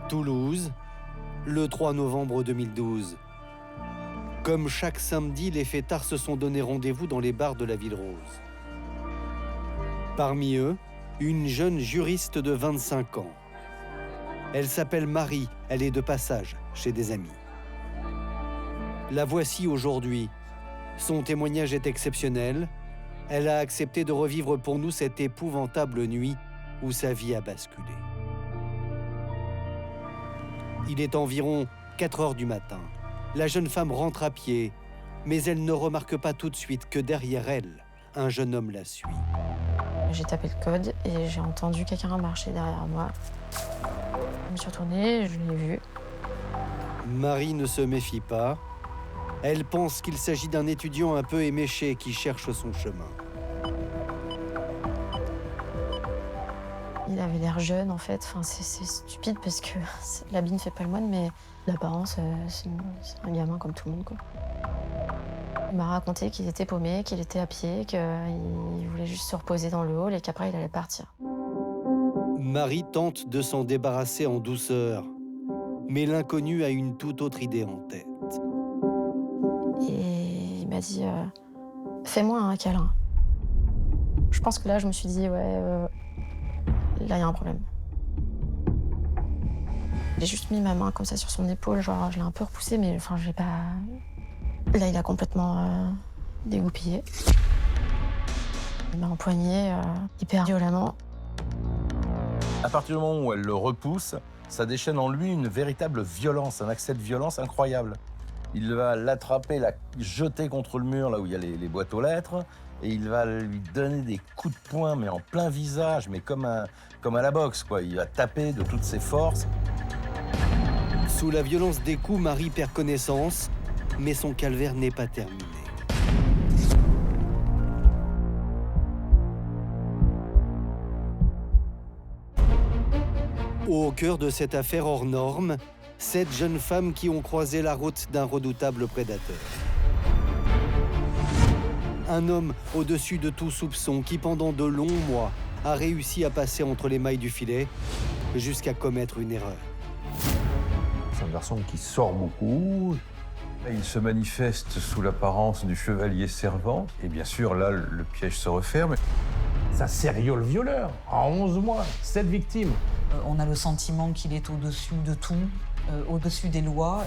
Toulouse, le 3 novembre 2012. Comme chaque samedi, les fêtards se sont donné rendez-vous dans les bars de la Ville Rose. Parmi eux, une jeune juriste de 25 ans. Elle s'appelle Marie, elle est de passage chez des amis. La voici aujourd'hui. Son témoignage est exceptionnel. Elle a accepté de revivre pour nous cette épouvantable nuit où sa vie a basculé. Il est environ 4 heures du matin. La jeune femme rentre à pied, mais elle ne remarque pas tout de suite que derrière elle, un jeune homme la suit. J'ai tapé le code et j'ai entendu quelqu'un marcher derrière moi. Je me suis retournée, je l'ai vu. Marie ne se méfie pas. Elle pense qu'il s'agit d'un étudiant un peu éméché qui cherche son chemin. Il avait l'air jeune, en fait. Enfin, c'est stupide parce que l'habit ne fait pas le moine, mais l'apparence, c'est un gamin comme tout le monde, quoi. Il m'a raconté qu'il était paumé, qu'il était à pied, qu'il voulait juste se reposer dans le hall et qu'après, il allait partir. Marie tente de s'en débarrasser en douceur, mais l'inconnu a une toute autre idée en tête. Et il m'a dit fais-moi un câlin. Je pense que là, je me suis dit là, il y a un problème. J'ai juste mis ma main comme ça sur son épaule, genre je l'ai un peu repoussé, mais enfin, j'ai pas. Là, il a complètement dégoupillé. Il m'a empoigné hyper violemment. À partir du moment où elle le repousse, ça déchaîne en lui une véritable violence, un accès de violence incroyable. Il va l'attraper, la jeter contre le mur, là où il y a les boîtes aux lettres, et il va lui donner des coups de poing, mais en plein visage, mais comme à la boxe, quoi. Il va taper de toutes ses forces. Sous la violence des coups, Marie perd connaissance, mais son calvaire n'est pas terminé. Au cœur de cette affaire hors norme, 7 jeunes femmes qui ont croisé la route d'un redoutable prédateur. Un homme au-dessus de tout soupçon qui, pendant de longs mois, a réussi à passer entre les mailles du filet jusqu'à commettre une erreur. C'est un garçon qui sort beaucoup. Il se manifeste sous l'apparence du chevalier servant. Et bien sûr, là, le piège se referme. C'est un serial violeur. En 11 mois, 7 victimes. On a le sentiment qu'il est au-dessus de tout, au-dessus des lois.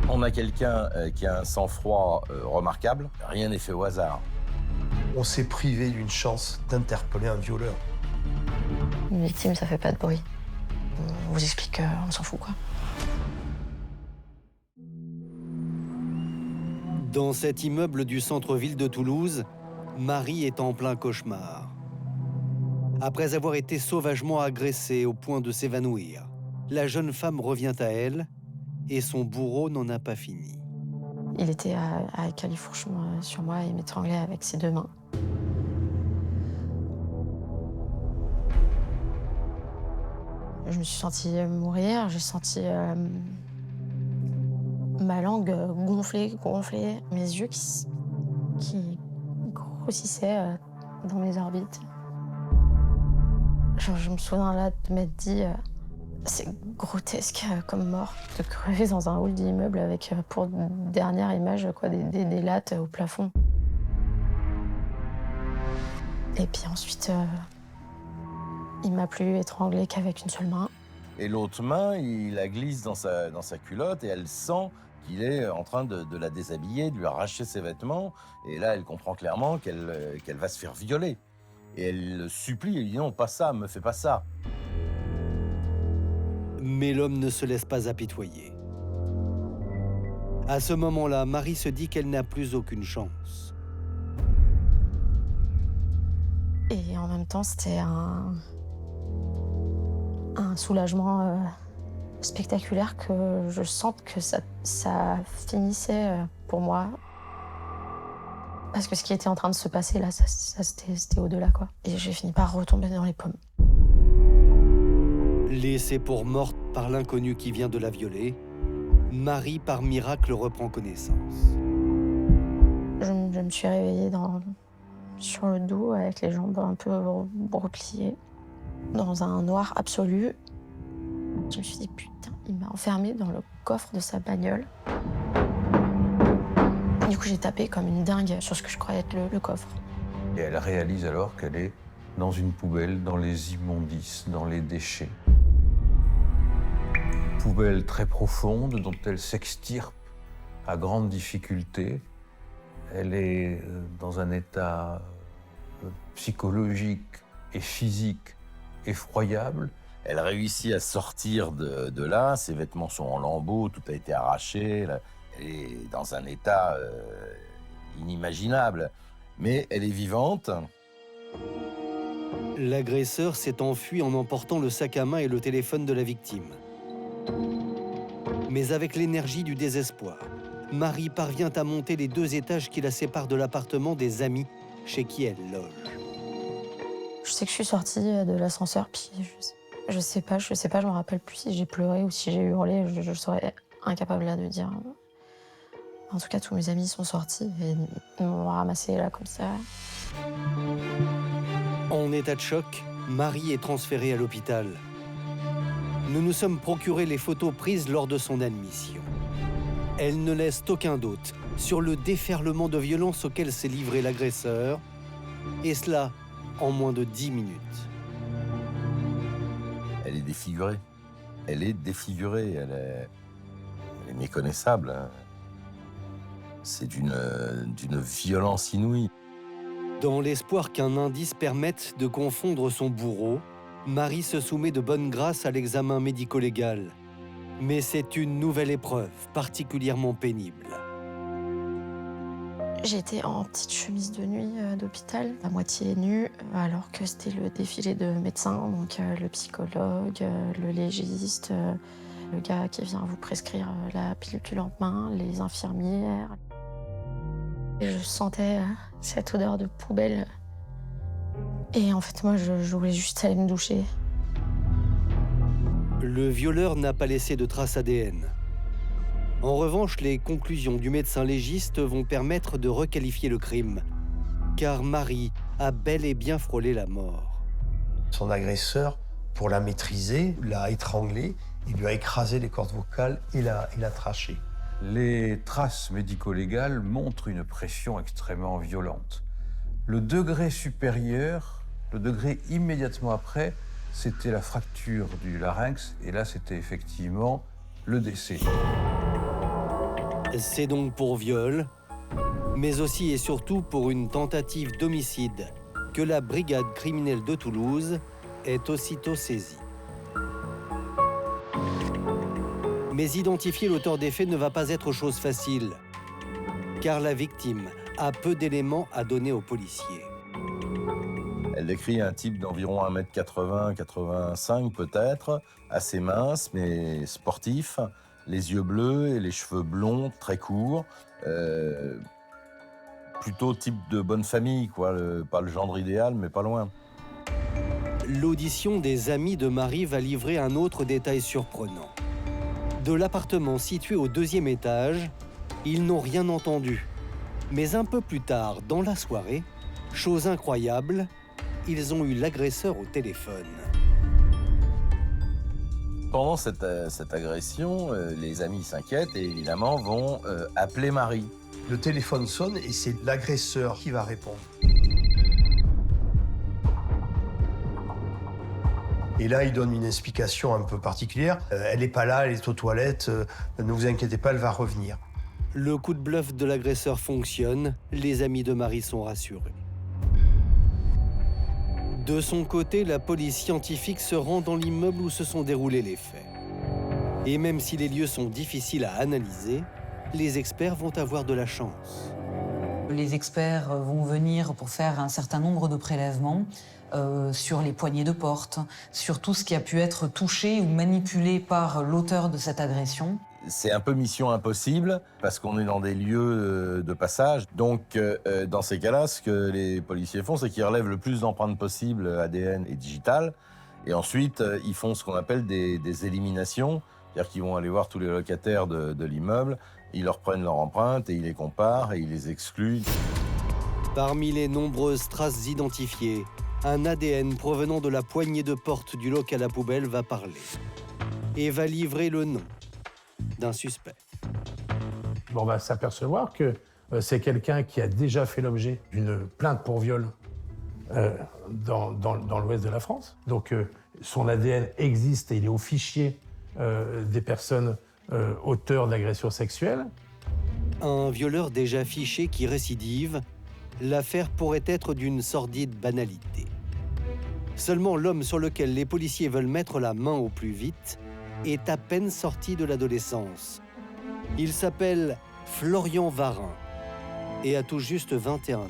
On a quelqu'un qui a un sang-froid remarquable. Rien n'est fait au hasard. On s'est privé d'une chance d'interpeller un violeur. Une victime, ça fait pas de bruit. On vous explique, on s'en fout, quoi. Dans cet immeuble du centre-ville de Toulouse, Marie est en plein cauchemar. Après avoir été sauvagement agressée au point de s'évanouir, la jeune femme revient à elle et son bourreau n'en a pas fini. Il était à califourchon sur moi et m'étranglait avec ses 2 mains. Je me suis sentie mourir, j'ai senti ma langue gonfler, mes yeux qui grossissaient dans mes orbites. Je me souviens là de m'être dit, c'est grotesque comme mort, de crever dans un hall d'immeuble avec pour dernière image quoi, des lattes au plafond. Et puis ensuite, il m'a plus étranglée qu'avec une seule main. Et l'autre main, il la glisse dans sa culotte et elle sent qu'il est en train de la déshabiller, de lui arracher ses vêtements. Et là, elle comprend clairement qu'elle va se faire violer. Et elle le supplie, elle dit non, pas ça, me fais pas ça. Mais l'homme ne se laisse pas apitoyer. À ce moment-là, Marie se dit qu'elle n'a plus aucune chance. Et en même temps, c'était un soulagement spectaculaire que je sente que ça finissait pour moi. Parce que ce qui était en train de se passer là, c'était au-delà, quoi. Et j'ai fini par retomber dans les pommes. Laissée pour morte par l'inconnu qui vient de la violer, Marie, par miracle, reprend connaissance. Je me suis réveillée sur le dos, avec les jambes un peu repliées, dans un noir absolu. Je me suis dit, putain, il m'a enfermée dans le coffre de sa bagnole. Du coup, j'ai tapé comme une dingue sur ce que je croyais être le coffre. Et elle réalise alors qu'elle est dans une poubelle, dans les immondices, dans les déchets. Poubelle très profonde dont elle s'extirpe à grande difficulté. Elle est dans un état psychologique et physique effroyable. Elle réussit à sortir de là, ses vêtements sont en lambeaux, tout a été arraché. Elle est dans un état inimaginable, mais elle est vivante. L'agresseur s'est enfui en emportant le sac à main et le téléphone de la victime. Mais avec l'énergie du désespoir, Marie parvient à monter les 2 étages qui la séparent de l'appartement des amis chez qui elle loge. Je sais que je suis sortie de l'ascenseur, puis je sais pas, je me rappelle plus si j'ai pleuré ou si j'ai hurlé, je serais incapable là de dire. En tout cas, tous mes amis sont sortis et m'ont ramassé là comme ça. En état de choc, Marie est transférée à l'hôpital. Nous nous sommes procuré les photos prises lors de son admission. Elles ne laissent aucun doute sur le déferlement de violence auquel s'est livré l'agresseur, et cela en moins de 10 minutes. Elle est défigurée. Elle est méconnaissable. C'est d'une violence inouïe. Dans l'espoir qu'un indice permette de confondre son bourreau, Marie se soumet de bonne grâce à l'examen médico-légal. Mais c'est une nouvelle épreuve particulièrement pénible. J'étais en petite chemise de nuit d'hôpital, à moitié nue, alors que c'était le défilé de médecins, donc le psychologue, le légiste, le gars qui vient vous prescrire la pilule du lendemain, les infirmières. Et je sentais cette odeur de poubelle. Et en fait, moi, je voulais juste aller me doucher. Le violeur n'a pas laissé de traces ADN. En revanche, les conclusions du médecin légiste vont permettre de requalifier le crime, car Marie a bel et bien frôlé la mort. Son agresseur, pour la maîtriser, l'a étranglée, il lui a écrasé les cordes vocales et l'a traché. Les traces médico-légales montrent une pression extrêmement violente. Le degré supérieur, le degré immédiatement après, c'était la fracture du larynx, et là, c'était effectivement le décès. C'est donc pour viol, mais aussi et surtout pour une tentative d'homicide que la brigade criminelle de Toulouse est aussitôt saisie. Mais identifier l'auteur des faits ne va pas être chose facile, car la victime a peu d'éléments à donner aux policiers. Elle décrit un type d'environ 1m80, 85 peut-être, assez mince mais sportif, les yeux bleus et les cheveux blonds très courts, plutôt type de bonne famille, quoi, pas le gendre idéal mais pas loin. L'audition des amis de Marie va livrer un autre détail surprenant. De l'appartement situé au 2e étage, ils n'ont rien entendu. Mais un peu plus tard, dans la soirée, chose incroyable, ils ont eu l'agresseur au téléphone. Pendant cette agression, les amis s'inquiètent et évidemment vont appeler Marie. Le téléphone sonne et c'est l'agresseur qui va répondre. Et là, il donne une explication un peu particulière. Elle n'est pas là, elle est aux toilettes, ne vous inquiétez pas, elle va revenir. Le coup de bluff de l'agresseur fonctionne, les amis de Marie sont rassurés. De son côté, la police scientifique se rend dans l'immeuble où se sont déroulés les faits. Et même si les lieux sont difficiles à analyser, les experts vont avoir de la chance. Les experts vont venir pour faire un certain nombre de prélèvements sur les poignées de porte, sur tout ce qui a pu être touché ou manipulé par l'auteur de cette agression. C'est un peu mission impossible parce qu'on est dans des lieux de passage. Donc, dans ces cas-là, ce que les policiers font, c'est qu'ils relèvent le plus d'empreintes possibles ADN et digitales. Et ensuite, ils font ce qu'on appelle des éliminations. C'est-à-dire qu'ils vont aller voir tous les locataires de l'immeuble, ils leur prennent leurs empreintes et ils les comparent et ils les excluent. Parmi les nombreuses traces identifiées, un ADN provenant de la poignée de porte du local à poubelle va parler. et va livrer le nom d'un suspect. On va s'apercevoir que c'est quelqu'un qui a déjà fait l'objet d'une plainte pour viol dans l'ouest de la France. Donc son ADN existe et il est au fichier des personnes auteurs d'agressions sexuelles. Un violeur déjà fiché qui récidive, l'affaire pourrait être d'une sordide banalité. Seulement l'homme sur lequel les policiers veulent mettre la main au plus vite est à peine sorti de l'adolescence. Il s'appelle Florian Varin et a tout juste 21 ans.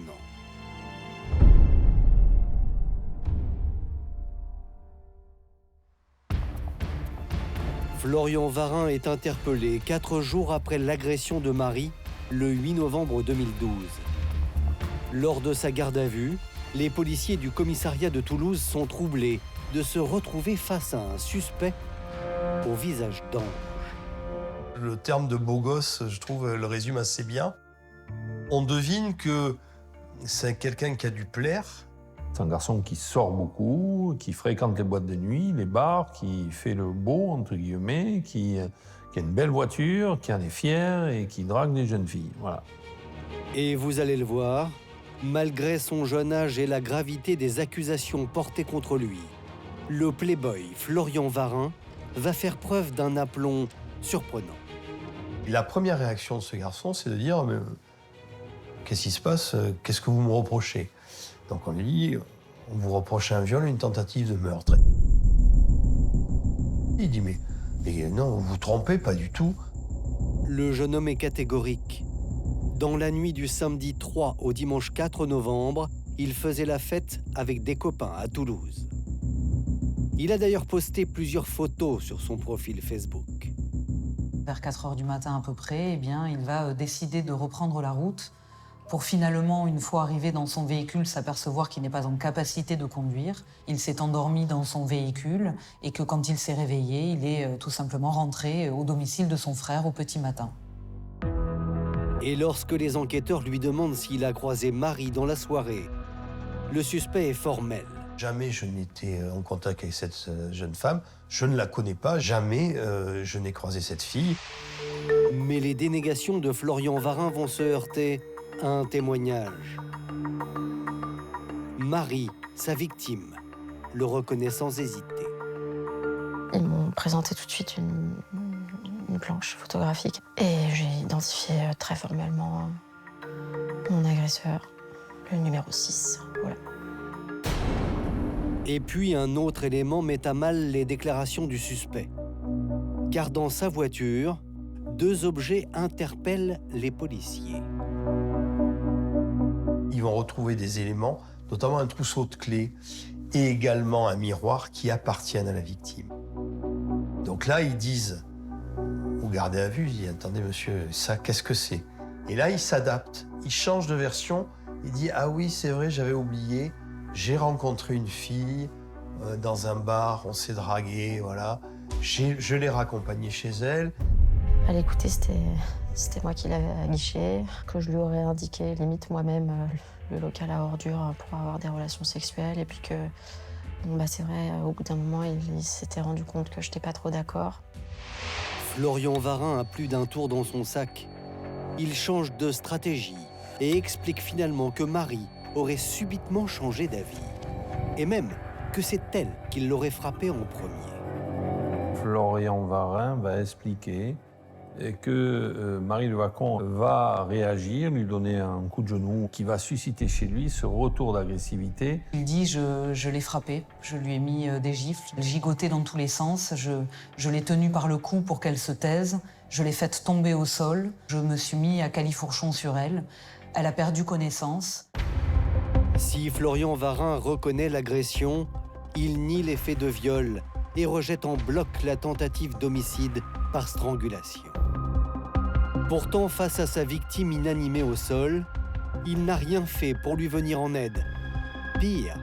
Florian Varin est interpellé 4 jours après l'agression de Marie, le 8 novembre 2012. Lors de sa garde à vue, les policiers du commissariat de Toulouse sont troublés de se retrouver face à un suspect au visage d'ange. Le terme de beau gosse, je trouve, le résume assez bien. On devine que c'est quelqu'un qui a dû plaire. C'est un garçon qui sort beaucoup, qui fréquente les boîtes de nuit, les bars, qui fait le beau, entre guillemets, qui a une belle voiture, qui en est fier et qui drague des jeunes filles. Voilà. Et vous allez le voir, malgré son jeune âge et la gravité des accusations portées contre lui, le playboy Florian Varin va faire preuve d'un aplomb surprenant. La première réaction de ce garçon, c'est de dire mais, qu'est-ce qui se passe? Qu'est-ce que vous me reprochez? Donc on lui dit on vous reproche un viol et une tentative de meurtre. Il dit mais non, vous vous trompez, pas du tout. Le jeune homme est catégorique. Dans la nuit du samedi 3 au dimanche 4 novembre, il faisait la fête avec des copains à Toulouse. Il a d'ailleurs posté plusieurs photos sur son profil Facebook. Vers 4 heures du matin à peu près, eh bien, il va décider de reprendre la route pour finalement, une fois arrivé dans son véhicule, s'apercevoir qu'il n'est pas en capacité de conduire. Il s'est endormi dans son véhicule et que quand il s'est réveillé, il est tout simplement rentré au domicile de son frère au petit matin. Et lorsque les enquêteurs lui demandent s'il a croisé Marie dans la soirée, le suspect est formel. Jamais je n'étais en contact avec cette jeune femme. Je ne la connais pas. Jamais je n'ai croisé cette fille. Mais les dénégations de Florian Varin vont se heurter à un témoignage. Marie, sa victime, le reconnaît sans hésiter. Ils m'ont présenté tout de suite une planche photographique et j'ai identifié très formellement mon agresseur, le numéro 6. Voilà. Et puis un autre élément met à mal les déclarations du suspect. Car dans sa voiture, 2 objets interpellent les policiers. Ils vont retrouver des éléments, notamment un trousseau de clés et également un miroir qui appartiennent à la victime. Donc là, ils disent, au gardé à vue, ils disent « Attendez monsieur, ça, qu'est-ce que c'est ?» Et là, il s'adapte, il change de version, il dit « Ah oui, c'est vrai, j'avais oublié, j'ai rencontré une fille dans un bar, on s'est dragué, voilà. Je l'ai raccompagnée chez elle. » À l'écouter, c'était moi qui l'avais aguiché, que je lui aurais indiqué limite moi-même le local à ordures pour avoir des relations sexuelles. Et puis que, c'est vrai, au bout d'un moment, il s'était rendu compte que je n'étais pas trop d'accord. Florian Varin a plus d'un tour dans son sac. Il change de stratégie et explique finalement que Marie aurait subitement changé d'avis. Et même que c'est elle qui l'aurait frappé en premier. Florian Varin va expliquer que Marie Levacon va réagir, lui donner un coup de genou qui va susciter chez lui ce retour d'agressivité. Il dit je l'ai frappé, je lui ai mis des gifles, gigoté dans tous les sens, je l'ai tenue par le cou pour qu'elle se taise, je l'ai faite tomber au sol, je me suis mis à califourchon sur elle, elle a perdu connaissance. Si Florian Varin reconnaît l'agression, il nie les faits de viol et rejette en bloc la tentative d'homicide par strangulation. Pourtant, face à sa victime inanimée au sol, il n'a rien fait pour lui venir en aide. Pire,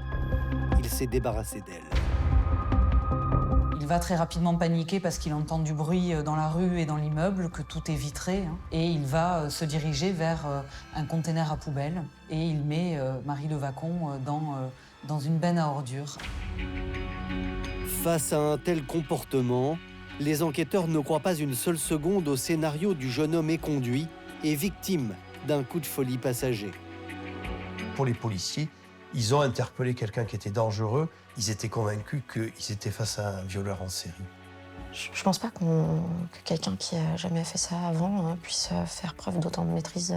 il s'est débarrassé d'elle. Il va très rapidement paniquer parce qu'il entend du bruit dans la rue et dans l'immeuble, que tout est vitré. Et il va se diriger vers un conteneur à poubelle et il met Marie Levacon dans une benne à ordures. Face à un tel comportement, les enquêteurs ne croient pas une seule seconde au scénario du jeune homme éconduit et victime d'un coup de folie passager. Pour les policiers, ils ont interpellé quelqu'un qui était dangereux. Ils étaient convaincus qu'ils étaient face à un violeur en série. Je pense pas que quelqu'un qui a jamais fait ça avant puisse faire preuve d'autant de maîtrise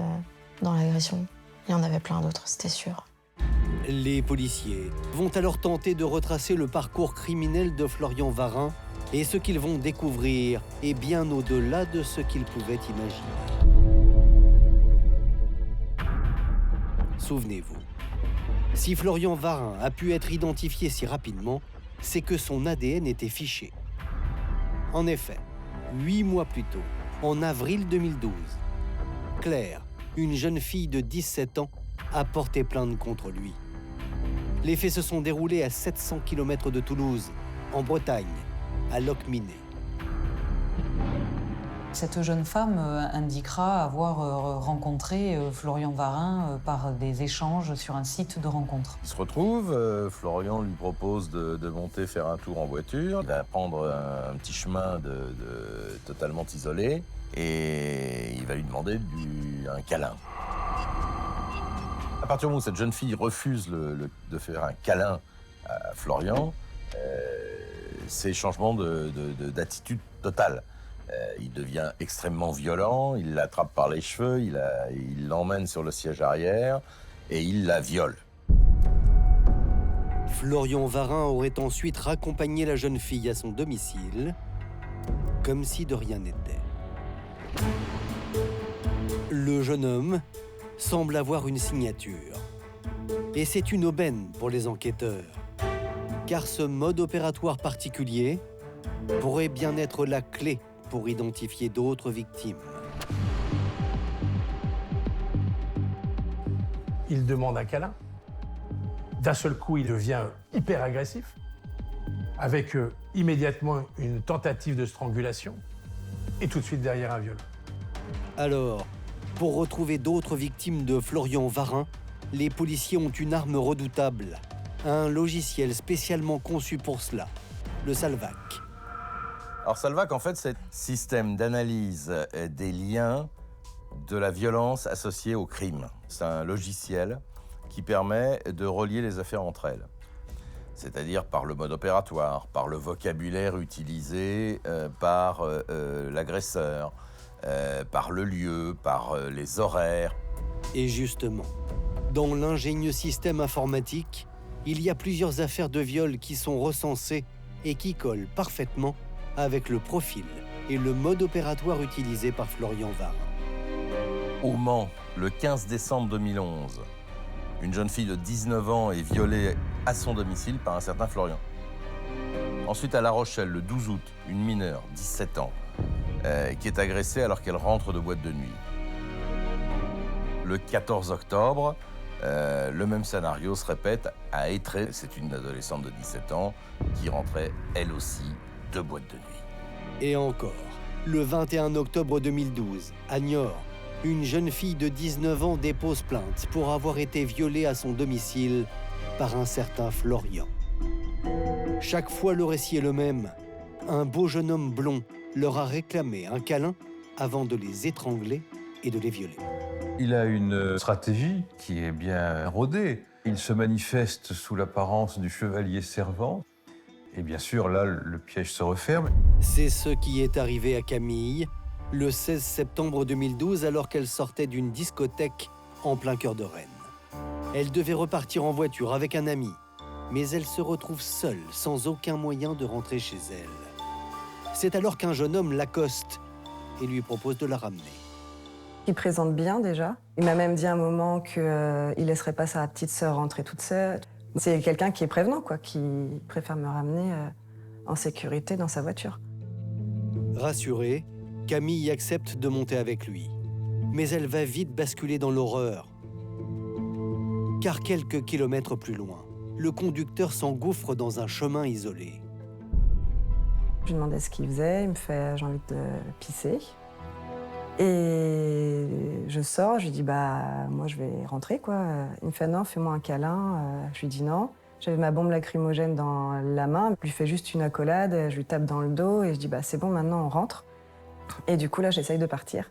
dans l'agression. Il y en avait plein d'autres, c'était sûr. Les policiers vont alors tenter de retracer le parcours criminel de Florian Varin et ce qu'ils vont découvrir est bien au-delà de ce qu'ils pouvaient imaginer. Souvenez-vous, si Florian Varin a pu être identifié si rapidement, c'est que son ADN était fiché. En effet, 8 mois plus tôt, en avril 2012, Claire, une jeune fille de 17 ans, a porté plainte contre lui. Les faits se sont déroulés à 700 km de Toulouse, en Bretagne, à Locminé. Cette jeune femme indiquera avoir rencontré Florian Varin par des échanges sur un site de rencontre. Ils se retrouvent, Florian lui propose de monter faire un tour en voiture. Il va prendre un petit chemin totalement isolé et il va lui demander un câlin. À partir du moment où cette jeune fille refuse de faire un câlin à Florian, c'est changement d'attitude totale. Il devient extrêmement violent, il l'attrape par les cheveux, il l'emmène sur le siège arrière et il la viole. Florian Varin aurait ensuite raccompagné la jeune fille à son domicile, comme si de rien n'était. Le jeune homme semble avoir une signature. Et c'est une aubaine pour les enquêteurs, car ce mode opératoire particulier pourrait bien être la clé pour identifier d'autres victimes. Il demande un câlin. D'un seul coup, il devient hyper agressif, avec immédiatement une tentative de strangulation, et tout de suite derrière un viol. Alors, pour retrouver d'autres victimes de Florian Varin, les policiers ont une arme redoutable, un logiciel spécialement conçu pour cela, le Salvac. Alors Salvac, en fait, c'est un système d'analyse des liens de la violence associée au crime. C'est un logiciel qui permet de relier les affaires entre elles. C'est-à-dire par le mode opératoire, par le vocabulaire utilisé par l'agresseur, par le lieu, par les horaires. Et justement, dans l'ingénieux système informatique, il y a plusieurs affaires de viol qui sont recensées et qui collent parfaitement avec le profil et le mode opératoire utilisé par Florian Varin. Au Mans, le 15 décembre 2011, une jeune fille de 19 ans est violée à son domicile par un certain Florian. Ensuite, à La Rochelle, le 12 août, une mineure, 17 ans, qui est agressée alors qu'elle rentre de boîte de nuit. Le 14 octobre, le même scénario se répète à Étré. C'est une adolescente de 17 ans qui rentrait, elle aussi, de boîte de nuit. Et encore, le 21 octobre 2012, à Niort, une jeune fille de 19 ans dépose plainte pour avoir été violée à son domicile par un certain Florian. Chaque fois, le récit est le même. Un beau jeune homme blond leur a réclamé un câlin avant de les étrangler et de les violer. Il a une stratégie qui est bien rodée. Il se manifeste sous l'apparence du chevalier servant. Et bien sûr, là, le piège se referme. C'est ce qui est arrivé à Camille le 16 septembre 2012 alors qu'elle sortait d'une discothèque en plein cœur de Rennes. Elle devait repartir en voiture avec un ami, mais elle se retrouve seule, sans aucun moyen de rentrer chez elle. C'est alors qu'un jeune homme l'accoste et lui propose de la ramener. Il présente bien déjà. Il m'a même dit à un moment qu'il ne laisserait pas sa petite sœur rentrer toute seule. C'est quelqu'un qui est prévenant, quoi, qui préfère me ramener en sécurité dans sa voiture. Rassurée, Camille accepte de monter avec lui. Mais elle va vite basculer dans l'horreur. Car quelques kilomètres plus loin, le conducteur s'engouffre dans un chemin isolé. Je lui demandais ce qu'il faisait, il me fait « j'ai envie de pisser ». Et je sors, je lui dis « bah moi je vais rentrer quoi ». Il me fait « non, fais-moi un câlin ». Je lui dis « non ». J'avais ma bombe lacrymogène dans la main, je lui fais juste une accolade, je lui tape dans le dos et je dis c'est bon, maintenant on rentre. Et du coup là j'essaye de partir.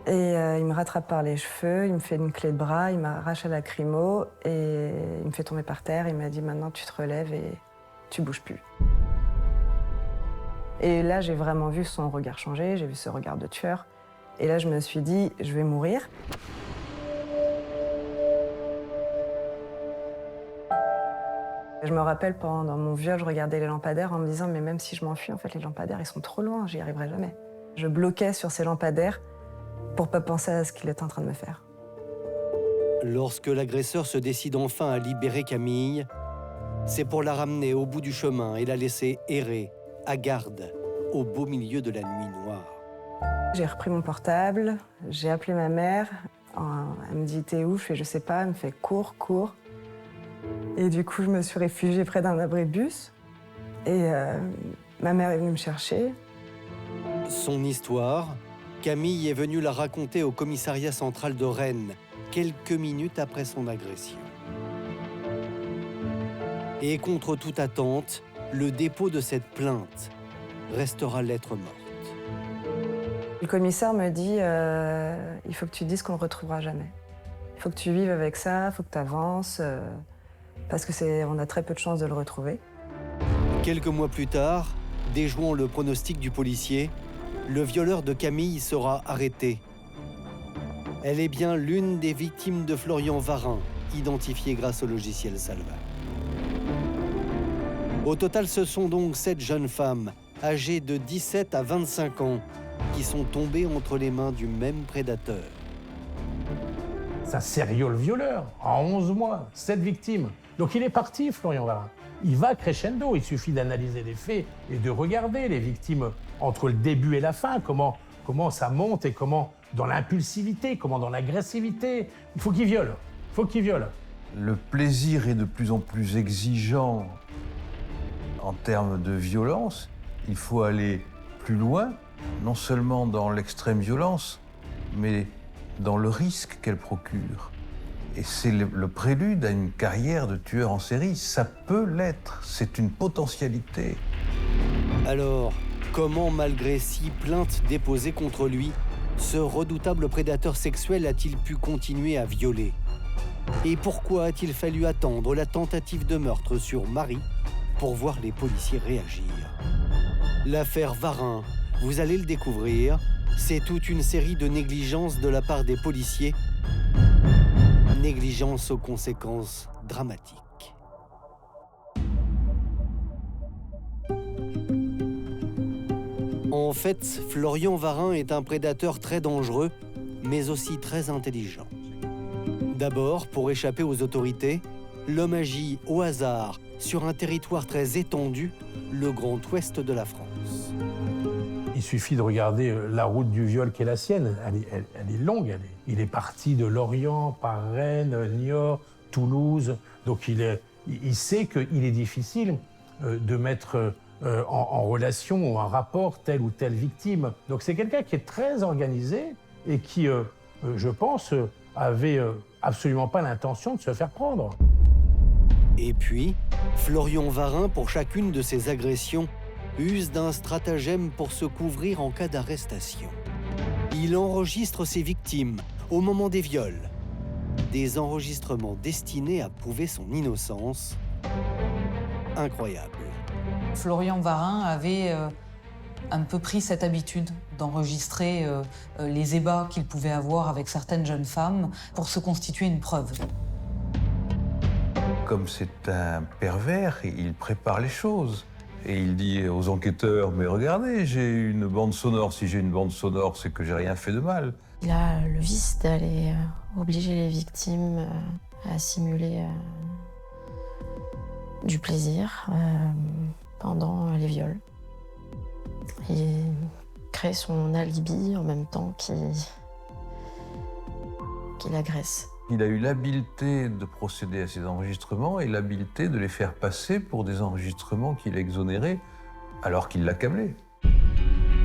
Et il me rattrape par les cheveux, il me fait une clé de bras, il m'arrache à la lacrymo et il me fait tomber par terre. Il m'a dit maintenant tu te relèves et tu bouges plus. Et là j'ai vraiment vu son regard changer, j'ai vu ce regard de tueur. Et là je me suis dit je vais mourir. Je me rappelle pendant mon viol, je regardais les lampadaires en me disant mais même si je m'enfuis, en fait les lampadaires ils sont trop loin, j'y arriverai jamais. Je bloquais sur ces lampadaires pour pas penser à ce qu'il était en train de me faire. Lorsque l'agresseur se décide enfin à libérer Camille, c'est pour la ramener au bout du chemin et la laisser errer, à garde, au beau milieu de la nuit noire. J'ai repris mon portable, j'ai appelé ma mère, elle me dit t'es où? Je fais je sais pas, elle me fait cours. Et du coup je me suis réfugiée près d'un abribus et ma mère est venue me chercher. Son histoire, Camille est venue la raconter au commissariat central de Rennes, quelques minutes après son agression. Et contre toute attente, le dépôt de cette plainte restera lettre morte. Le commissaire me dit il faut que tu dises qu'on ne le retrouvera jamais. Il faut que tu vives avec ça, il faut que tu avances, parce qu'on a très peu de chances de le retrouver. Quelques mois plus tard, déjouant le pronostic du policier, le violeur de Camille sera arrêté. Elle est bien l'une des victimes de Florian Varin, identifiée grâce au logiciel Salva. Au total, ce sont donc 7 jeunes femmes, âgées de 17 à 25 ans, qui sont tombées entre les mains du même prédateur. C'est un serial violeur, en 11 mois, 7 victimes. Donc il est parti, Florian Varin. Il va crescendo, il suffit d'analyser les faits et de regarder les victimes entre le début et la fin, comment ça monte et comment dans l'impulsivité, comment dans l'agressivité. Il faut qu'il viole, Le plaisir est de plus en plus exigeant en termes de violence. Il faut aller plus loin, non seulement dans l'extrême violence, mais dans le risque qu'elle procure. Et c'est le prélude à une carrière de tueur en série. Ça peut l'être, c'est une potentialité. Alors, comment, malgré 6 plaintes déposées contre lui, ce redoutable prédateur sexuel a-t-il pu continuer à violer? Et pourquoi a-t-il fallu attendre la tentative de meurtre sur Marie pour voir les policiers réagir? L'affaire Varin, vous allez le découvrir, c'est toute une série de négligences de la part des policiers. Négligence aux conséquences dramatiques. En fait, Florian Varin est un prédateur très dangereux, mais aussi très intelligent. D'abord, pour échapper aux autorités, l'homme agit au hasard sur un territoire très étendu, le Grand Ouest de la France. Il suffit de regarder la route du viol qui est la sienne. Elle est longue. Il est parti de Lorient, par Rennes, Niort, Toulouse. Donc il sait qu'il est difficile de mettre en relation ou en rapport telle ou telle victime. Donc c'est quelqu'un qui est très organisé et qui, je pense, avait absolument pas l'intention de se faire prendre. Et puis, Florian Varin, pour chacune de ses agressions, use d'un stratagème pour se couvrir en cas d'arrestation. Il enregistre ses victimes au moment des viols. Des enregistrements destinés à prouver son innocence. Incroyable. Florian Varin avait un peu pris cette habitude d'enregistrer les ébats qu'il pouvait avoir avec certaines jeunes femmes pour se constituer une preuve. Comme c'est un pervers, il prépare les choses. Et il dit aux enquêteurs, mais regardez, j'ai une bande sonore. Si j'ai une bande sonore, c'est que j'ai rien fait de mal. Il a le vice d'aller obliger les victimes à simuler du plaisir pendant les viols. Il crée son alibi en même temps qu'il agresse. Il a eu l'habileté de procéder à ces enregistrements et l'habileté de les faire passer pour des enregistrements qu'il exonérait alors qu'il l'accablait.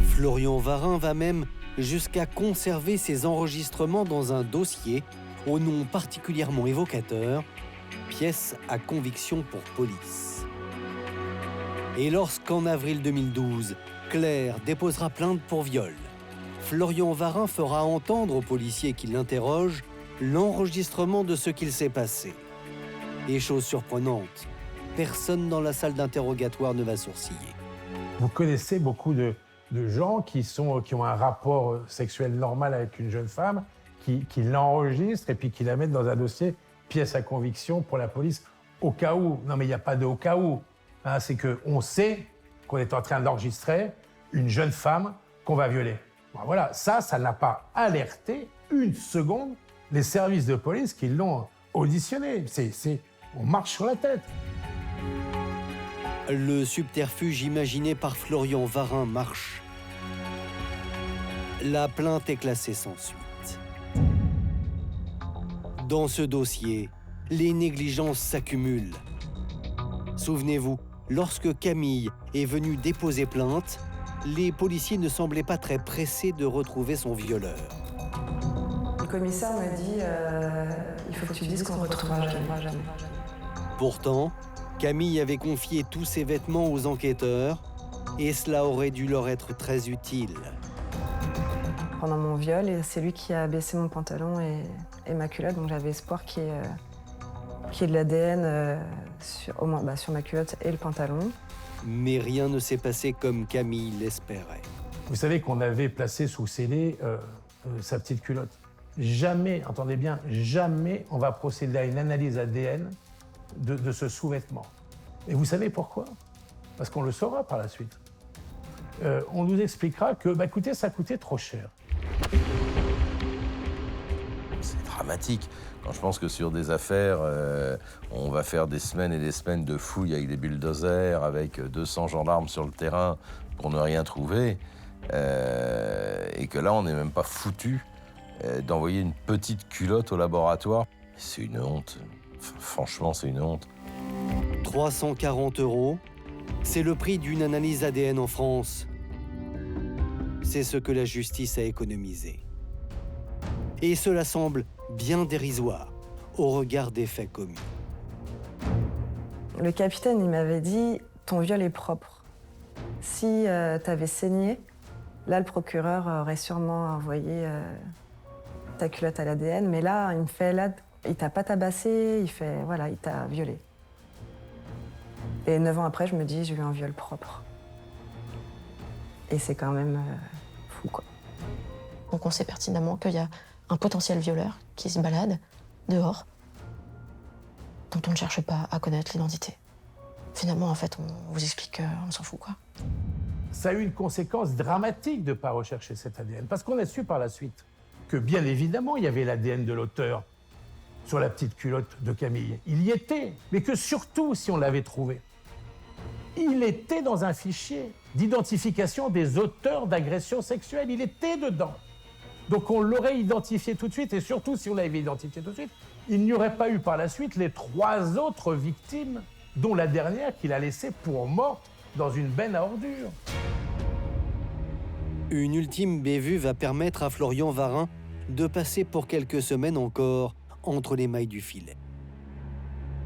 Florian Varin va même jusqu'à conserver ces enregistrements dans un dossier au nom particulièrement évocateur, pièce à conviction pour police. Et lorsqu'en avril 2012, Claire déposera plainte pour viol, Florian Varin fera entendre aux policiers qui l'interrogent l'enregistrement de ce qu'il s'est passé. Et chose surprenante, personne dans la salle d'interrogatoire ne va sourciller. Vous connaissez beaucoup de gens qui ont un rapport sexuel normal avec une jeune femme, qui l'enregistrent et puis qui la mettent dans un dossier pièce à conviction pour la police au cas où. Non mais il n'y a pas de au cas où. Hein, c'est qu'on sait qu'on est en train d'enregistrer une jeune femme qu'on va violer. Bon, voilà, ça n'a pas alerté une seconde les services de police qui l'ont auditionné. On marche sur la tête. Le subterfuge imaginé par Florian Varin marche. La plainte est classée sans suite. Dans ce dossier, les négligences s'accumulent. Souvenez-vous, lorsque Camille est venue déposer plainte, les policiers ne semblaient pas très pressés de retrouver son violeur. Le commissaire m'a dit il faut que tu dises qu'on ne retrouvera jamais. Pourtant, Camille avait confié tous ses vêtements aux enquêteurs et cela aurait dû leur être très utile. Pendant mon viol, c'est lui qui a baissé mon pantalon et ma culotte, donc j'avais espoir qu'il y ait de l'ADN au moins sur ma culotte et le pantalon. Mais rien ne s'est passé comme Camille l'espérait. Vous savez qu'on avait placé sous scellé sa petite culotte. Jamais, entendez bien, jamais on va procéder à une analyse ADN de ce sous-vêtement. Et vous savez pourquoi? Parce qu'on le saura par la suite. On nous expliquera que, écoutez, ça coûtait trop cher. C'est dramatique. Quand je pense que sur des affaires, on va faire des semaines et des semaines de fouilles avec des bulldozers, avec 200 gendarmes sur le terrain pour ne rien trouver, et que là, on n'est même pas foutu d'envoyer une petite culotte au laboratoire. C'est une honte. Franchement, c'est une honte. 340 €, c'est le prix d'une analyse ADN en France. C'est ce que la justice a économisé. Et cela semble bien dérisoire au regard des faits commis. Le capitaine, il m'avait dit « ton viol est propre ». Si t'avais saigné, là, le procureur aurait sûrement envoyé ta culotte à l'ADN. Mais là, il me fait, là, il t'a pas tabassé, il fait, voilà, il t'a violé. Et 9 ans après, je me dis, j'ai eu un viol propre. Et c'est quand même fou, quoi. Donc on sait pertinemment qu'il y a un potentiel violeur qui se balade dehors, dont on ne cherche pas à connaître l'identité. Finalement, en fait, on vous explique qu'on s'en fout, quoi. Ça a eu une conséquence dramatique de ne pas rechercher cet ADN, parce qu'on a su par la suite que, bien évidemment, il y avait l'ADN de l'auteur sur la petite culotte de Camille. Il y était, mais que surtout, si on l'avait trouvé, il était dans un fichier d'identification des auteurs d'agressions sexuelles. Il était dedans. Donc on l'aurait identifié tout de suite, et surtout, si on l'avait identifié tout de suite, il n'y aurait pas eu par la suite les 3 autres victimes, dont la dernière qu'il a laissée pour morte dans une benne à ordures. Une ultime bévue va permettre à Florian Varin de passer pour quelques semaines encore entre les mailles du filet.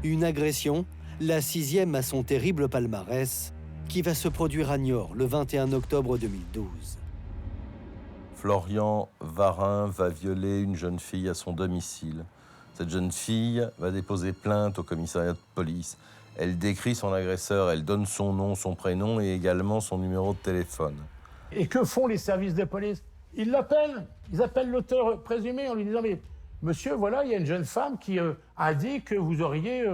Une agression, la 6e à son terrible palmarès, qui va se produire à Niort le 21 octobre 2012. Florian Varin va violer une jeune fille à son domicile. Cette jeune fille va déposer plainte au commissariat de police. Elle décrit son agresseur, elle donne son nom, son prénom et également son numéro de téléphone. Et que font les services de police? Ils l'appellent, ils appellent l'auteur présumé en lui disant « Mais monsieur, voilà, il y a une jeune femme qui a dit que vous auriez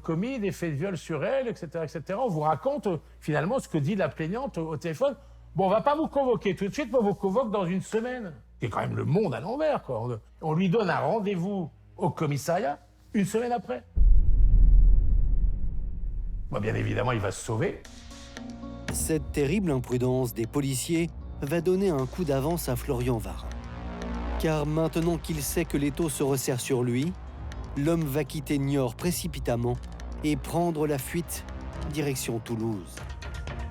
commis des faits de viol sur elle, etc. etc. » On vous raconte finalement ce que dit la plaignante au téléphone. Bon, on va pas vous convoquer tout de suite, mais on vous convoque dans une semaine. C'est quand même le monde à l'envers, quoi. On lui donne un rendez-vous au commissariat une semaine après. Bon, bien évidemment, il va se sauver. Cette terrible imprudence des policiers va donner un coup d'avance à Florian Varin. Car maintenant qu'il sait que l'étau se resserre sur lui, l'homme va quitter Niort précipitamment et prendre la fuite direction Toulouse.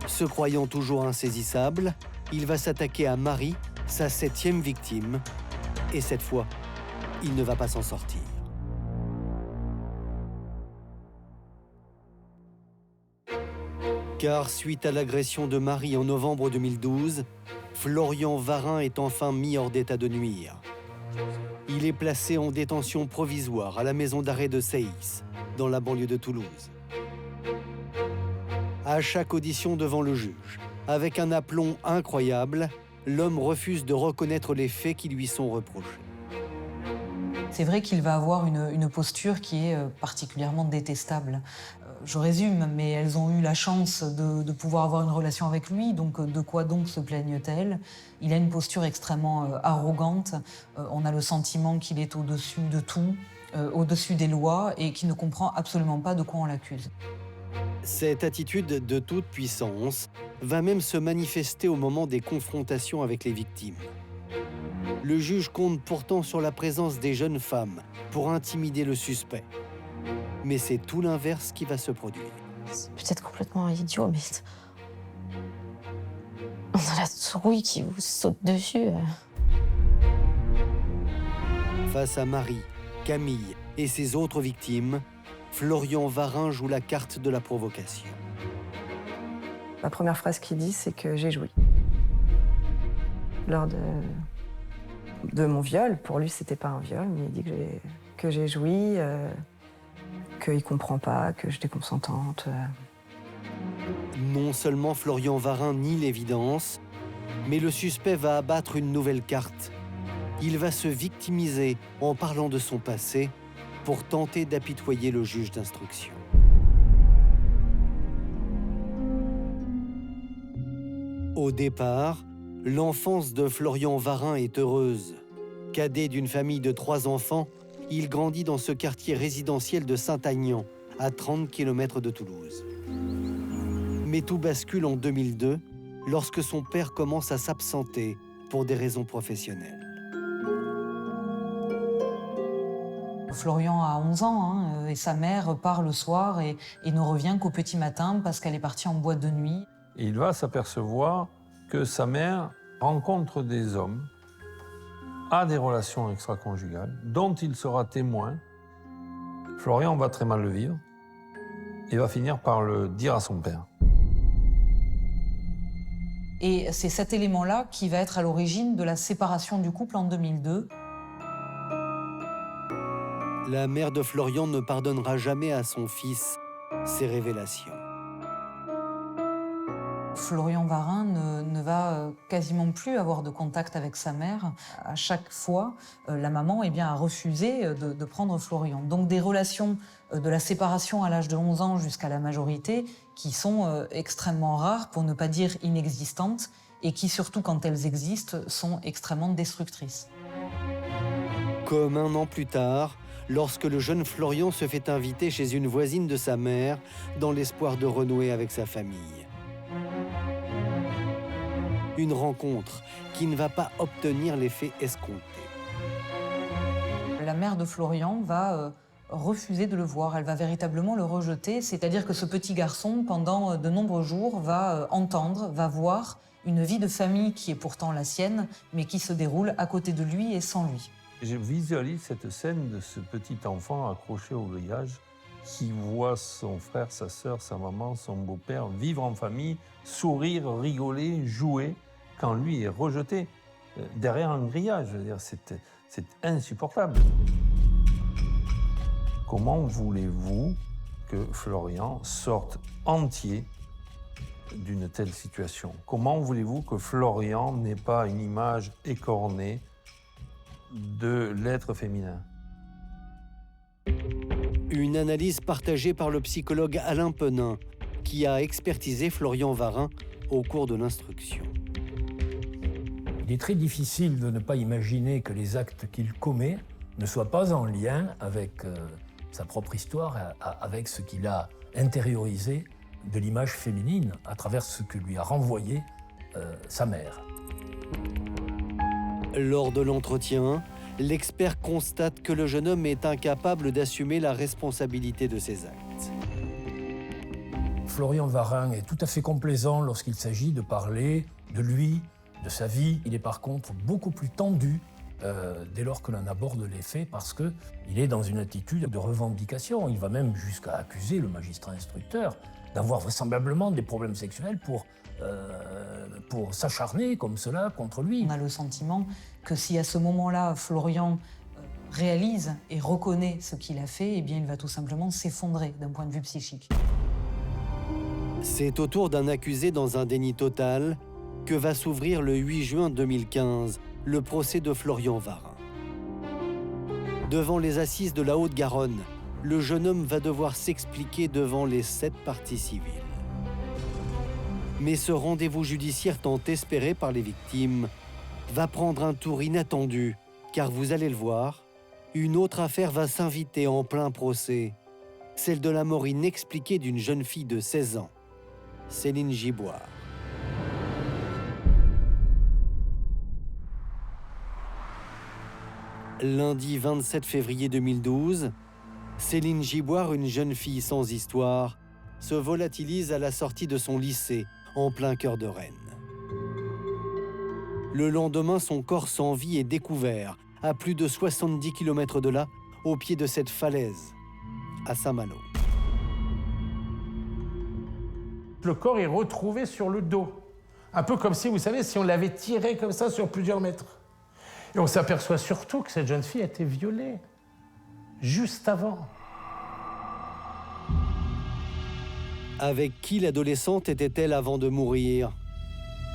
Se croyant toujours insaisissable, il va s'attaquer à Marie, sa 7e victime, et cette fois, il ne va pas s'en sortir. Car suite à l'agression de Marie en novembre 2012, Florian Varin est enfin mis hors d'état de nuire. Il est placé en détention provisoire à la maison d'arrêt de Saïs, dans la banlieue de Toulouse. À chaque audition devant le juge, avec un aplomb incroyable, l'homme refuse de reconnaître les faits qui lui sont reprochés. C'est vrai qu'il va avoir une posture qui est particulièrement détestable. Je résume, mais elles ont eu la chance de pouvoir avoir une relation avec lui, donc de quoi donc se plaignent-elles? Il a une posture extrêmement arrogante, on a le sentiment qu'il est au-dessus de tout, au-dessus des lois, et qu'il ne comprend absolument pas de quoi on l'accuse. Cette attitude de toute puissance va même se manifester au moment des confrontations avec les victimes. Le juge compte pourtant sur la présence des jeunes femmes pour intimider le suspect. Mais c'est tout l'inverse qui va se produire. C'est peut-être complètement idiot, mais on a la trouille qui vous saute dessus. Face à Marie, Camille et ses autres victimes, Florian Varin joue la carte de la provocation. La première phrase qu'il dit, c'est que j'ai joui. Lors de mon viol, pour lui, c'était pas un viol, mais il dit que j'ai joui, qu'il comprend pas, que j'étais consentante. Non seulement Florian Varin nie l'évidence, mais le suspect va abattre une nouvelle carte. Il va se victimiser en parlant de son passé pour tenter d'apitoyer le juge d'instruction. Au départ, l'enfance de Florian Varin est heureuse. Cadet d'une famille de 3 enfants, il grandit dans ce quartier résidentiel de Saint-Aignan, à 30 km de Toulouse. Mais tout bascule en 2002, lorsque son père commence à s'absenter pour des raisons professionnelles. Florian a 11 ans et sa mère part le soir et ne revient qu'au petit matin parce qu'elle est partie en boîte de nuit. Et il va s'apercevoir que sa mère rencontre des hommes, a des relations extra-conjugales, dont il sera témoin. Florian va très mal le vivre et va finir par le dire à son père. Et c'est cet élément-là qui va être à l'origine de la séparation du couple en 2002. La mère de Florian ne pardonnera jamais à son fils ces révélations. Florian Varin ne va quasiment plus avoir de contact avec sa mère. À chaque fois, la maman a refusé de prendre Florian. Donc des relations de la séparation à l'âge de 11 ans jusqu'à la majorité qui sont extrêmement rares, pour ne pas dire inexistantes, et qui, surtout quand elles existent, sont extrêmement destructrices. Comme un an plus tard, lorsque le jeune Florian se fait inviter chez une voisine de sa mère dans l'espoir de renouer avec sa famille. Une rencontre qui ne va pas obtenir l'effet escompté. La mère de Florian va refuser de le voir, elle va véritablement le rejeter, c'est-à-dire que ce petit garçon, pendant de nombreux jours, va entendre, va voir une vie de famille qui est pourtant la sienne, mais qui se déroule à côté de lui et sans lui. Je visualise cette scène de ce petit enfant accroché au grillage qui voit son frère, sa sœur, sa maman, son beau-père vivre en famille, sourire, rigoler, jouer, quand lui est rejeté derrière un grillage. Je veux dire, c'est insupportable. Comment voulez-vous que Florian sorte entier d'une telle situation? Comment voulez-vous que Florian n'ait pas une image écornée de l'être féminin? Une analyse partagée par le psychologue Alain Penin, qui a expertisé Florian Varin au cours de l'instruction. Il est très difficile de ne pas imaginer que les actes qu'il commet ne soient pas en lien avec sa propre histoire, avec ce qu'il a intériorisé de l'image féminine à travers ce que lui a renvoyé sa mère. Lors de l'entretien, l'expert constate que le jeune homme est incapable d'assumer la responsabilité de ses actes. Florian Varin est tout à fait complaisant lorsqu'il s'agit de parler de lui, de sa vie. Il est par contre beaucoup plus tendu dès lors que l'on aborde les faits parce qu'il est dans une attitude de revendication. Il va même jusqu'à accuser le magistrat instructeur d'avoir vraisemblablement des problèmes sexuels pour s'acharner comme cela contre lui. On a le sentiment que si à ce moment-là, Florian réalise et reconnaît ce qu'il a fait, eh bien, il va tout simplement s'effondrer d'un point de vue psychique. C'est au tour d'un accusé dans un déni total que va s'ouvrir le 8 juin 2015 le procès de Florian Varin. Devant les assises de la Haute-Garonne, le jeune homme va devoir s'expliquer devant les 7 parties civiles. Mais ce rendez-vous judiciaire tant espéré par les victimes va prendre un tour inattendu, car vous allez le voir, une autre affaire va s'inviter en plein procès, celle de la mort inexpliquée d'une jeune fille de 16 ans, Céline Giboire. Lundi 27 février 2012, Céline Giboire, une jeune fille sans histoire, se volatilise à la sortie de son lycée, en plein cœur de Rennes. Le lendemain, son corps sans vie est découvert, à plus de 70 km de là, au pied de cette falaise, à Saint-Malo. Le corps est retrouvé sur le dos. Un peu comme si, vous savez, si on l'avait tiré comme ça sur plusieurs mètres. Et on s'aperçoit surtout que cette jeune fille a été violée, juste avant. Avec qui l'adolescente était-elle avant de mourir?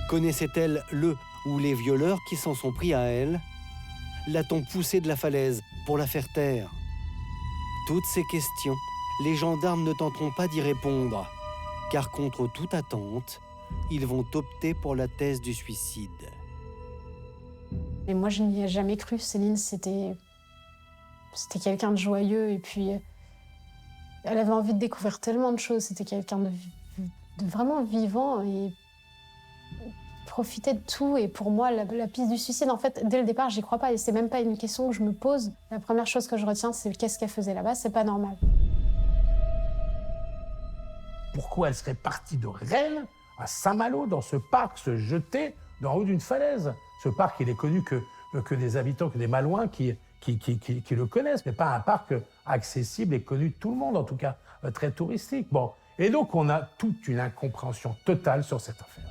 Connaissait-elle le ou les violeurs qui s'en sont pris à elle? L'a-t-on poussée de la falaise pour la faire taire? Toutes ces questions, les gendarmes ne tenteront pas d'y répondre, car contre toute attente, ils vont opter pour la thèse du suicide. Et moi, je n'y ai jamais cru. Céline, c'était quelqu'un de joyeux. Et puis, elle avait envie de découvrir tellement de choses. C'était quelqu'un de vraiment vivant et profitait de tout. Et pour moi, la piste du suicide, en fait, dès le départ, j'y crois pas. Et c'est même pas une question que je me pose. La première chose que je retiens, c'est qu'est-ce qu'elle faisait là-bas. C'est pas normal. Pourquoi elle serait partie de Rennes à Saint-Malo, dans ce parc, se jeter d'en haut d'une falaise? Ce parc, il est connu que des habitants, que des Malouins qui le connaissent, mais pas un parc accessible et connu de tout le monde, en tout cas très touristique. Bon. Et donc, on a toute une incompréhension totale sur cette affaire.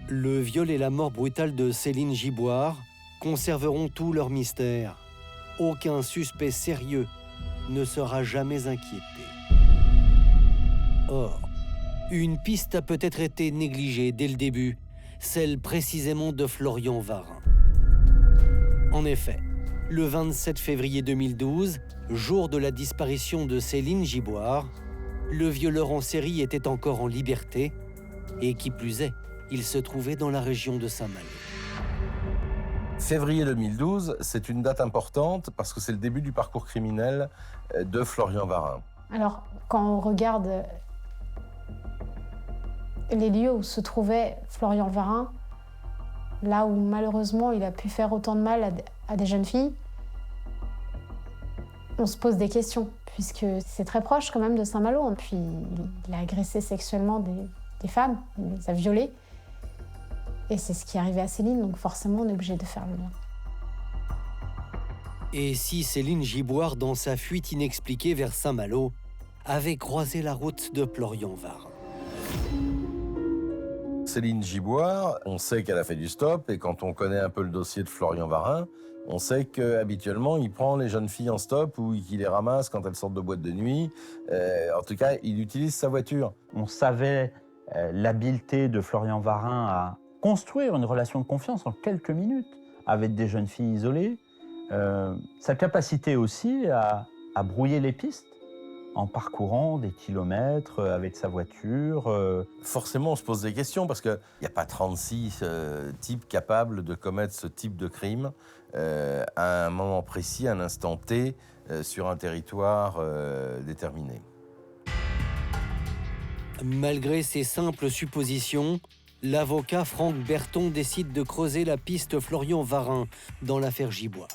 Le viol et la mort brutale de Céline Giboire conserveront tout leur mystère. Aucun suspect sérieux ne sera jamais inquiété. Or, une piste a peut-être été négligée dès le début, celle précisément de Florian Varin. En effet, le 27 février 2012, jour de la disparition de Céline Giboire, le violeur en série était encore en liberté et qui plus est, il se trouvait dans la région de Saint-Malo. Février 2012, c'est une date importante parce que c'est le début du parcours criminel de Florian Varin. Alors, quand on regarde les lieux où se trouvait Florian Varin, là où malheureusement il a pu faire autant de mal à des jeunes filles, on se pose des questions, puisque c'est très proche quand même de Saint-Malo. Puis il a agressé sexuellement des femmes, il les a violées. Et c'est ce qui est arrivé à Céline, donc forcément on est obligé de faire le lien. Et si Céline Giboire, dans sa fuite inexpliquée vers Saint-Malo, avait croisé la route de Florian Varin? Céline Giboire, on sait qu'elle a fait du stop, et quand on connaît un peu le dossier de Florian Varin, on sait qu'habituellement, il prend les jeunes filles en stop ou qu'il les ramasse quand elles sortent de boîte de nuit. En tout cas, il utilise sa voiture. On savait l'habileté de Florian Varin à construire une relation de confiance en quelques minutes avec des jeunes filles isolées. Sa capacité aussi à brouiller les pistes en parcourant des kilomètres avec sa voiture. Forcément, on se pose des questions parce qu'il n'y a pas 36 types capables de commettre ce type de crime à un moment précis, à un instant T, sur un territoire déterminé. Malgré ces simples suppositions, l'avocat Franck Berton décide de creuser la piste Florian Varin dans l'affaire Giboire.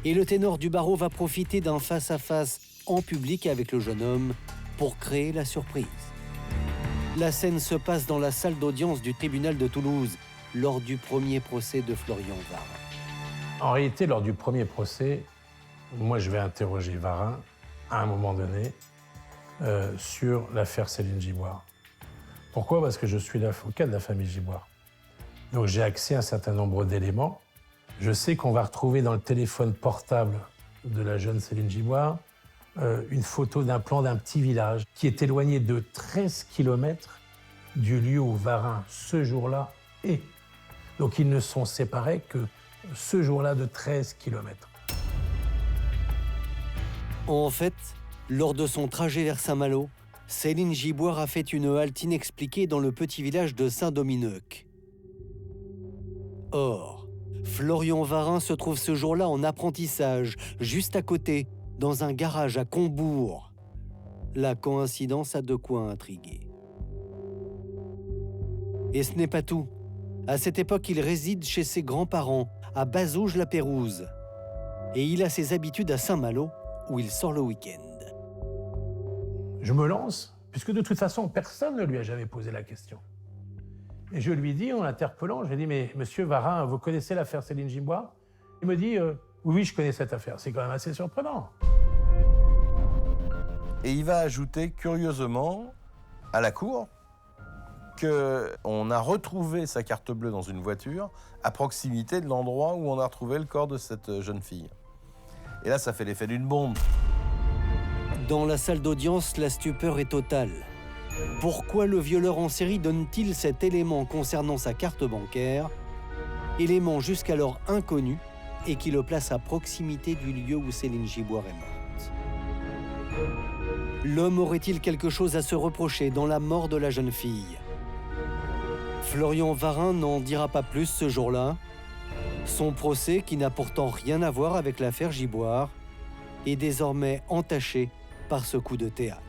Et le ténor du barreau va profiter d'un face-à-face en public avec le jeune homme pour créer la surprise. La scène se passe dans la salle d'audience du tribunal de Toulouse lors du premier procès de Florian Varin. En réalité, lors du premier procès, moi je vais interroger Varin à un moment donné, sur l'affaire Céline Giboire. Pourquoi? Parce que je suis l'avocat de la famille Giboire. Donc j'ai accès à un certain nombre d'éléments. Je sais qu'on va retrouver dans le téléphone portable de la jeune Céline Giboire une photo d'un plan d'un petit village qui est éloigné de 13 km du lieu où Varin, ce jour-là, est. Donc ils ne sont séparés que ce jour-là de 13 km. En fait, lors de son trajet vers Saint-Malo, Céline Giboire a fait une halte inexpliquée dans le petit village de Saint-Domineuc. Or, Florian Varin se trouve ce jour-là en apprentissage, juste à côté, dans un garage à Combourg. La coïncidence a de quoi intriguer. Et ce n'est pas tout. À cette époque, il réside chez ses grands-parents, à Bazouges-la-Pérouse. Et il a ses habitudes à Saint-Malo, où il sort le week-end. Je me lance, puisque de toute façon, personne ne lui a jamais posé la question. Et je lui dis, en l'interpellant, je lui dis, mais monsieur Varin, vous connaissez l'affaire Céline Giboire? Il me dit, oui, je connais cette affaire. C'est quand même assez surprenant. Et il va ajouter, curieusement, à la cour, qu'on a retrouvé sa carte bleue dans une voiture à proximité de l'endroit où on a retrouvé le corps de cette jeune fille. Et là, ça fait l'effet d'une bombe. Dans la salle d'audience, la stupeur est totale. Pourquoi le violeur en série donne-t-il cet élément concernant sa carte bancaire, élément jusqu'alors inconnu et qui le place à proximité du lieu où Céline Giboire est morte? L'homme aurait-il quelque chose à se reprocher dans la mort de la jeune fille? Florian Varin n'en dira pas plus ce jour-là. Son procès, qui n'a pourtant rien à voir avec l'affaire Giboire, est désormais entaché par ce coup de théâtre.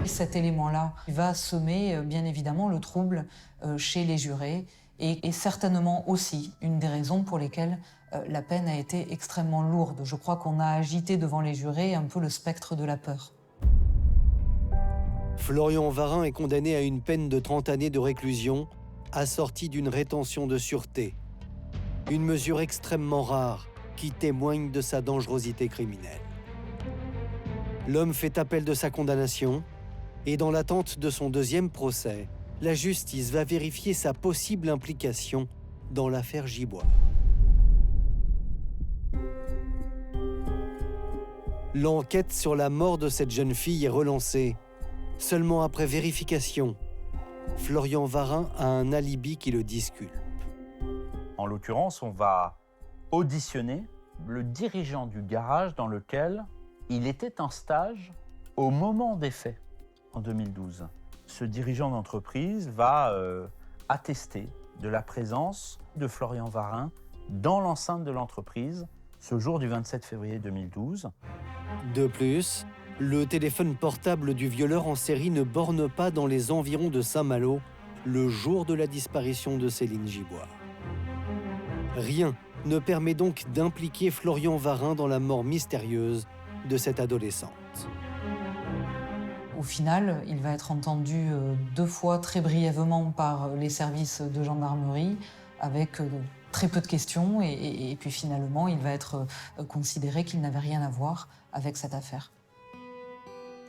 Cet élément-là va semer bien évidemment le trouble chez les jurés et est certainement aussi une des raisons pour lesquelles la peine a été extrêmement lourde. Je crois qu'on a agité devant les jurés un peu le spectre de la peur. Florian Varin est condamné à une peine de 30 années de réclusion, assortie d'une rétention de sûreté. Une mesure extrêmement rare qui témoigne de sa dangerosité criminelle. L'homme fait appel de sa condamnation et dans l'attente de son deuxième procès, la justice va vérifier sa possible implication dans l'affaire Giboire. L'enquête sur la mort de cette jeune fille est relancée. Seulement après vérification, Florian Varin a un alibi qui le disculpe. En l'occurrence, on va auditionner le dirigeant du garage dans lequel il était en stage au moment des faits, en 2012. Ce dirigeant d'entreprise va attester de la présence de Florian Varin dans l'enceinte de l'entreprise ce jour du 27 février 2012. De plus, le téléphone portable du violeur en série ne borne pas dans les environs de Saint-Malo le jour de la disparition de Céline Giboire. Rien ne permet donc d'impliquer Florian Varin dans la mort mystérieuse de cette adolescente. Au final, il va être entendu 2 fois très brièvement par les services de gendarmerie avec très peu de questions et puis finalement, il va être considéré qu'il n'avait rien à voir avec cette affaire.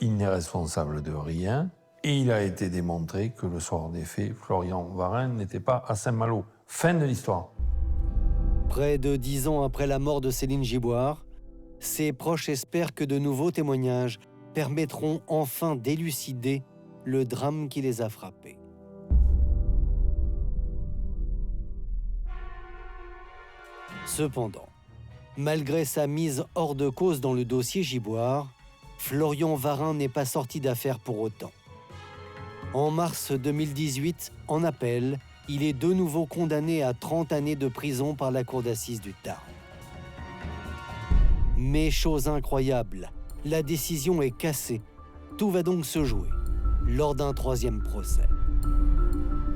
Il n'est responsable de rien et il a été démontré que le soir des faits, Florian Varin n'était pas à Saint-Malo. Fin de l'histoire. Près de 10 ans après la mort de Céline Giboire, ses proches espèrent que de nouveaux témoignages permettront enfin d'élucider le drame qui les a frappés. Cependant, malgré sa mise hors de cause dans le dossier Giboire, Florian Varin n'est pas sorti d'affaire pour autant. En mars 2018, en appel, il est de nouveau condamné à 30 années de prison par la cour d'assises du Tarn. Mais chose incroyable, la décision est cassée. Tout va donc se jouer lors d'un 3e procès.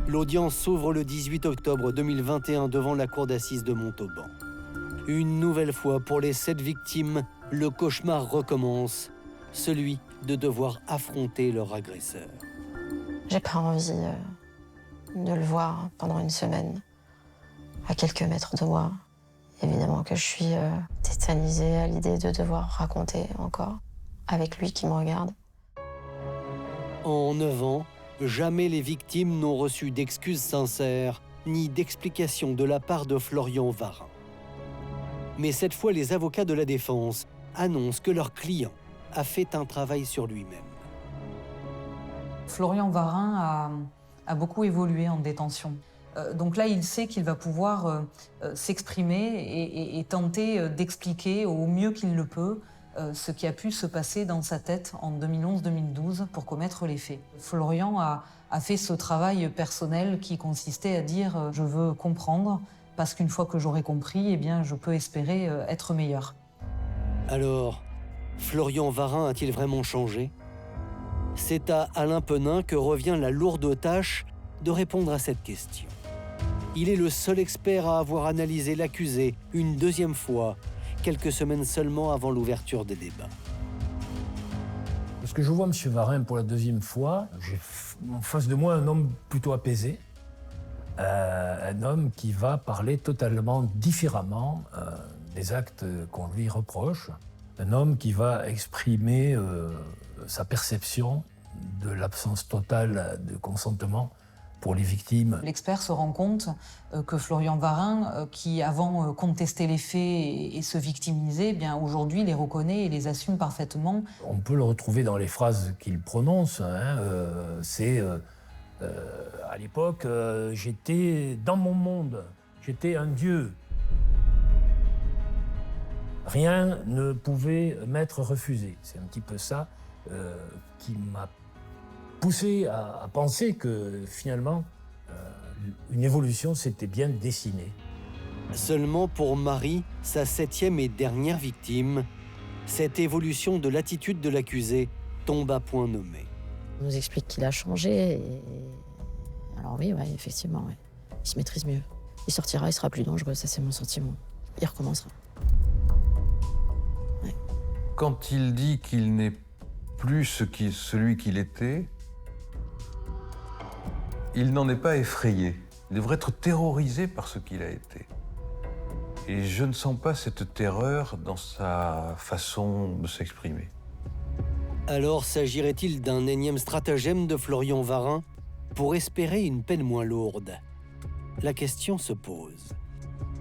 L'audience s'ouvre le 18 octobre 2021 devant la cour d'assises de Montauban. Une nouvelle fois, pour les 7 victimes, le cauchemar recommence, celui de devoir affronter leur agresseur. J'ai pas envie de le voir pendant une semaine, à quelques mètres de moi. Évidemment que je suis tétanisée à l'idée de devoir raconter encore, avec lui qui me regarde. En 9 ans, jamais les victimes n'ont reçu d'excuses sincères ni d'explications de la part de Florian Varin. Mais cette fois, les avocats de la défense annoncent que leur client a fait un travail sur lui-même. Florian Varin a beaucoup évolué en détention. Donc là, il sait qu'il va pouvoir s'exprimer et tenter d'expliquer au mieux qu'il le peut ce qui a pu se passer dans sa tête en 2011-2012 pour commettre les faits. Florian a fait ce travail personnel qui consistait à dire « je veux comprendre, parce qu'une fois que j'aurai compris, eh bien, je peux espérer être meilleur ». Alors, Florian Varin a-t-il vraiment changé? C'est à Alain Penin que revient la lourde tâche de répondre à cette question. Il est le seul expert à avoir analysé l'accusé une deuxième fois, quelques semaines seulement avant l'ouverture des débats. Lorsque je vois M. Varin pour la deuxième fois, j'ai en face de moi un homme plutôt apaisé, un homme qui va parler totalement différemment des actes qu'on lui reproche, un homme qui va exprimer sa perception de l'absence totale de consentement pour les victimes. L'expert se rend compte que Florian Varin, qui avant contestait les faits et se victimisait, eh bien aujourd'hui les reconnaît et les assume parfaitement. On peut le retrouver dans les phrases qu'il prononce. C'est à l'époque, j'étais dans mon monde, j'étais un dieu. Rien ne pouvait m'être refusé. C'est un petit peu ça qui m'a poussé à penser que finalement, une évolution s'était bien dessinée. Seulement pour Marie, sa 7e et dernière victime, cette évolution de l'attitude de l'accusé tombe à point nommé. Il nous explique qu'il a changé. Alors oui, ouais, effectivement, ouais. Il se maîtrise mieux. Il sortira, il sera plus dangereux, ça c'est mon sentiment. Il recommencera. Ouais. Quand il dit qu'il n'est plus celui qu'il était, il n'en est pas effrayé. Il devrait être terrorisé par ce qu'il a été. Et je ne sens pas cette terreur dans sa façon de s'exprimer. Alors s'agirait-il d'un énième stratagème de Florian Varin pour espérer une peine moins lourde? La question se pose.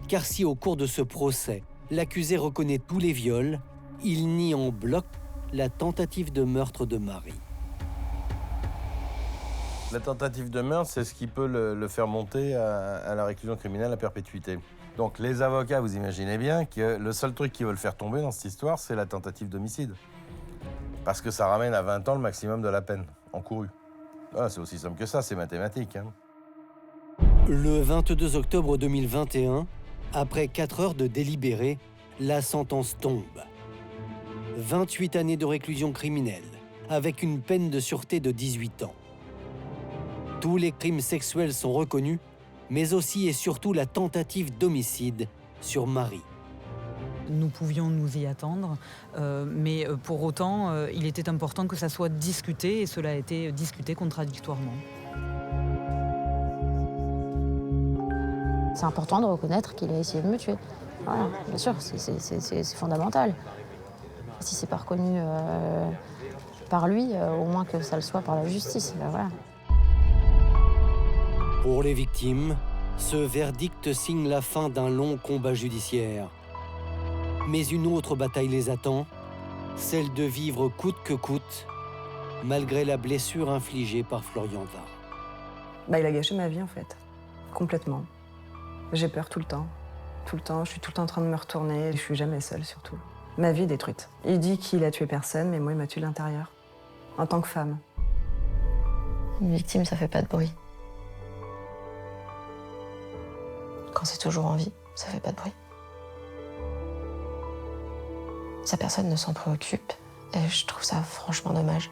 Car si au cours de ce procès, l'accusé reconnaît tous les viols, il nie en bloc la tentative de meurtre de Marie. La tentative de meurtre, c'est ce qui peut le faire monter à la réclusion criminelle à perpétuité. Donc les avocats, vous imaginez bien que le seul truc qu'ils veulent faire tomber dans cette histoire, c'est la tentative d'homicide. Parce que ça ramène à 20 ans le maximum de la peine encourue. Ah, c'est aussi simple que ça, c'est mathématique. Hein. Le 22 octobre 2021, après 4 heures de délibéré, la sentence tombe. 28 années de réclusion criminelle, avec une peine de sûreté de 18 ans. Tous les crimes sexuels sont reconnus, mais aussi et surtout la tentative d'homicide sur Marie. Nous pouvions nous y attendre, mais pour autant, il était important que ça soit discuté, et cela a été discuté contradictoirement. C'est important de reconnaître qu'il a essayé de me tuer. Voilà, bien sûr, c'est fondamental. Si c'est pas reconnu par lui, au moins que ça le soit par la justice. Ben voilà. Pour les victimes, ce verdict signe la fin d'un long combat judiciaire. Mais une autre bataille les attend, celle de vivre coûte que coûte, malgré la blessure infligée par Florian Varin. Il a gâché ma vie, en fait. Complètement. J'ai peur tout le temps. Tout le temps, je suis tout le temps en train de me retourner. Je suis jamais seule, surtout. Ma vie est détruite. Il dit qu'il a tué personne, mais moi, il m'a tué de l'intérieur. En tant que femme. Une victime, ça fait pas de bruit. Quand c'est toujours en vie, ça fait pas de bruit. Ça, personne ne s'en préoccupe, et je trouve ça franchement dommage.